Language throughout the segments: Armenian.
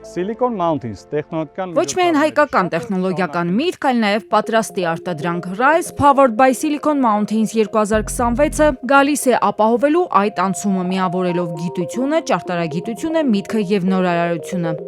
Silicon Mountains տեխնոլոգիական Ոչ միայն հայկական տեխնոլոգիական միտք, այլ նաև պատրաստի արտադրանք Rise Powered by Silicon Mountains 2026-ը գալիս է ապահովելու այդ անցումը միավորելով գիտությունը, ճարտարագիտությունը, միտքը եւ նորարարությունը։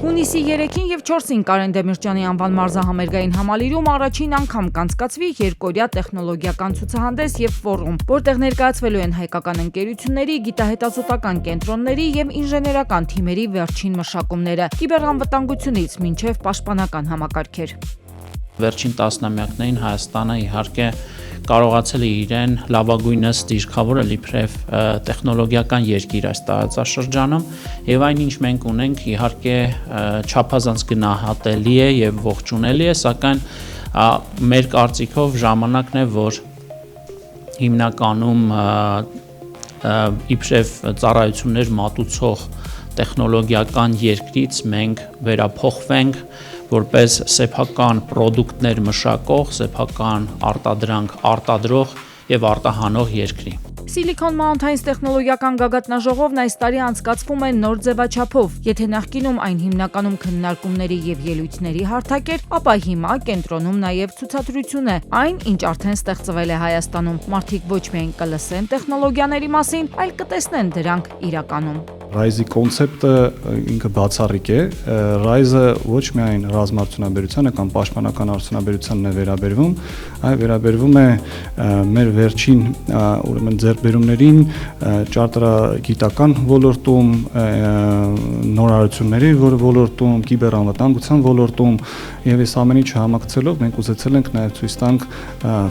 Հունիսի 3-ին եւ 4-ին Կարեն Դեմիրճյանի անվան մարզահամերգային համալիրում առաջին անգամ կանցկացվի երկօրյա տեխնոլոգիական ցուցահանդես եւ ֆորում, որտեղ ներկայացվելու են հայկական ընկերությունների, գիտահետազոտական կենտրոնների եւ ինժեներական թիմերի վերջին մշակումները՝ կիբերանվտանգությունից մինչեւ պաշտպանական համակարգեր։ Վերջին տասնամյակներին Հայաստանը իհարկե կարողացել է իրեն լավագույնս դիրքավորել իբրև տեխնոլոգիական երկիր այս տարածաշրջանում եւ այն ինչ մենք ունենք իհարկե չափազանց գնահատելի է եւ ողջունելի է, սակայն մեր կարծիքով ժամանակն է, որ հիմնականում իբրև ծառայություններ մատուցող տեխնոլոգիական երկրից մենք վերափոխվենք որպես սեփական պրոդուկտներ մշակող, սեփական արտադրանք արտադրող եւ արտահանող երկրի։ Silicon Mountains տեխնոլոգիական գագաթնաժողովն այս տարի անցկացվում է նոր ձևաչափով։ Եթե նախկինում այն հիմնականում քննարկումների եւ ելույթների հարթակ էր, ապա հիմա կենտրոնում նաեւ ցուցադրություն է, այն ինչ արդեն ստեղծվել է Հայաստանում։ Մարդիկ ոչ միայն կլսեն տեխնոլոգիաների մասին, այլ կտեսնեն դրանք իրականում։ Rise-ի կոնցեպտը ինքը բացառիկ է։ Rise-ը ոչ միայն ռազմարտունաբերությանը կամ պաշտպանական արդյունաբերությանն է վերաբերվում, այլ վերաբերվում է մեր վերջին ուրեմն ձեռքբերումներին ճարտարագիտական ոլորտում, նորարարությունների ոլորտում, կիբերանվտանգության ոլորտում եւ այս ամեն ինչը համակցելով մենք ուզեցել ենք նաեւ ցույց տանք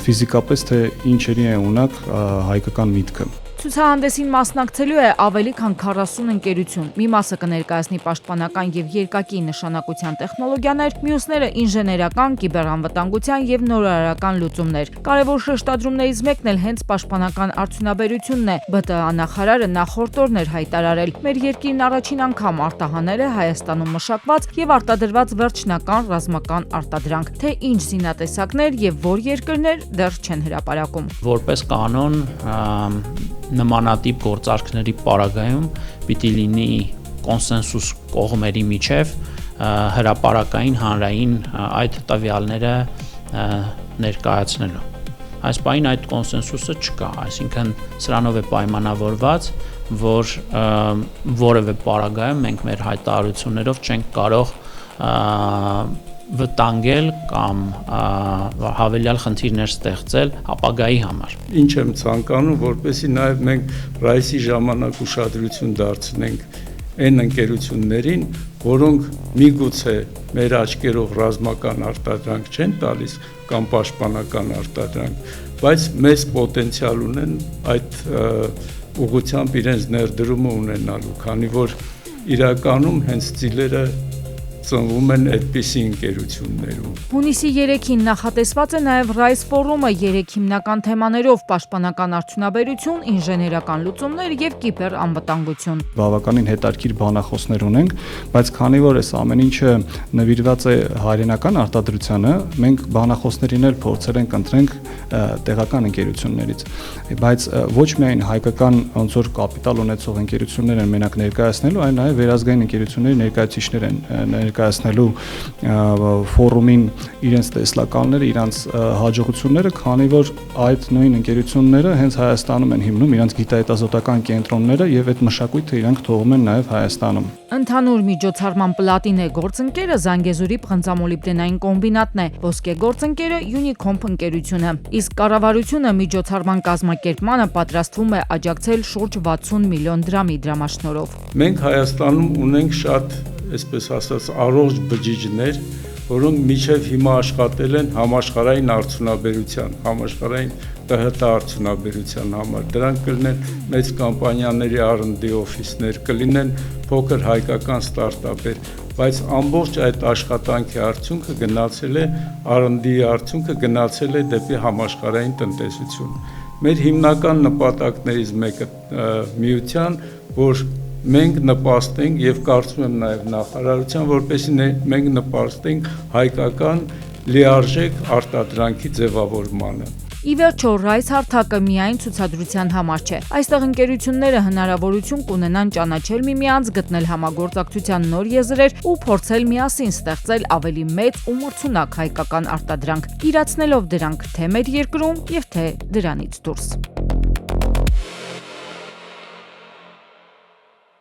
ֆիզիկապես թե ինչերի է ունակ հայկական միտքը։ Ցուցահանդեսին մասնակցելու է ավելի քան 40 ընկերություն։ Մի մասը կներկայացնի պաշտպանական եւ երկակի նշանակության տեխնոլոգիաներ, մյուսները ինժեներական, կիբերանվտանգության եւ նորարարական լուծումներ։ Կարևոր շեշտադրումներից մեկն էլ հենց պաշտպանական արդյունաբերությունն է։ ԲՏԱ նախարարը նախորդ օրն էր հայտարարել. մեր երկիրն առաջին անգամ արտահանել է Հայաստանում մշակված եւ արտադրված վերջնական ռազմական արտադրանք։ Թե ինչ զինատեսակներ եւ որ երկրներ դեռ չեն հրապարակում։ Որպես կանոն նմանատիպ գործարքների պարագայում պիտի լինի կոնսենսուս կողմերի միջև հրապարակային հանրային այդ տվյալները ներկայացնելու։ Այս պահին այդ կոնսենսուսը չկա, այսինքն սրանով է պայմանավորված, որ որևէ պարագայում մենք մեր հայտարարություններով չենք կարող վտանգել կամ հավելյալ խնդիրներ ստեղծել ապագայի համար։ Ինչ եմ ցանկանում, որպեսզի նաև մենք Rise-ի ժամանակ ուշադրություն դարձնենք այն ընկերություններին, որոնք միգուցե մեր աչքերով ռազմական արտադրանք չեն տալիս կամ պաշտպանական արտադրանք, բայց մեծ պոտենցիալ ունեն այդ ուղղությամբ իրենց ներդրումը ունենալու, քանի որ իրականում հենց ծիլերը ծնվում են այդպիսի ընկերություններում։ Հունիսի 3-ին նախատեսված է նաև Rise ֆորումը 3 հիմնական թեմաներով՝ պաշտպանական արդյունաբերություն, ինժեներական լուծումներ եւ կիբերանվտանգություն։ Բավականին հետաքրքիր բանախոսներ ունենք, բայց քանի որ այս ամեն ինչը նվիրված է հայրենական արտադրությանը, մենք բանախոսներին էլ փորձել ենք ընտրենք տեղական ընկերություններից, բայց ոչ միայն հայկական ոնց որ կապիտալ ունեցող ընկերություններ են մենակ ներկայացնելու, այլ նաև վերազգային ընկերությունների ներկայացուցիչներ են ներկայացնելու ֆորումին իրենց տեսլականները, իրենց հաջողությունները, քանի որ այդ նույն ընկերությունները հենց Հայաստանում են հիմնում իրենց գիտահետազոտական կենտրոնները եւ այդ մշակույթը իրանք թողում են նաեւ Հայաստանում։ Ընդհանուր միջոցառման պլատինե գործընկերը Զանգեզուրի պղնձամոլիբդենային կոմբինատն է, ոսկե գործընկերը Unicomp ընկերությունը։ Իսկ կառավարությունը միջոցառման կազմակերպմանը պատրաստվում է աջակցել շուրջ 60 միլիոն դրամի դրամաշնորհով։ Մենք Հայաստանում ունենք շատ, այսպես ասած, առողջ բջիջներ, որոնք մինչև հիմա աշխատել են համաշխարհային արդյունաբերության, համաշխարհային ՏՀՏ արդյունաբերության համար։ Դրանք կլինեն մեծ կամպանիաների R&D օֆիսներ, կլինեն փոքր հայկական ստարտափեր, բայց ամբողջ այդ աշխատանքի արդյունքը գնացել է R&D արդյունքը գնացել է դեպի համաշխարհային տնտեսություն։ Մեր հիմնական նպատակներից մեկը միության, որ մենք նպաստենք եւ կարծում եմ նաեւ նախարարության, որպեսզի մենք նպաստենք հայկական լիարժեք արտադրանքի ձևավորմանը։ Ի վերջո, Rise հարթակը միայն ցուցադրության համար չէ։ Այստեղ ընկերությունները հնարավորություն կունենան ճանաչել միմյանց, գտնել համագործակցության նոր եզրեր ու փորձել միասին ստեղծել ավելի մեծ ու մրցունակ հայկական արտադրանք, իրացնելով դրանք թե մեր երկրում եւ թե դրանից դուրս։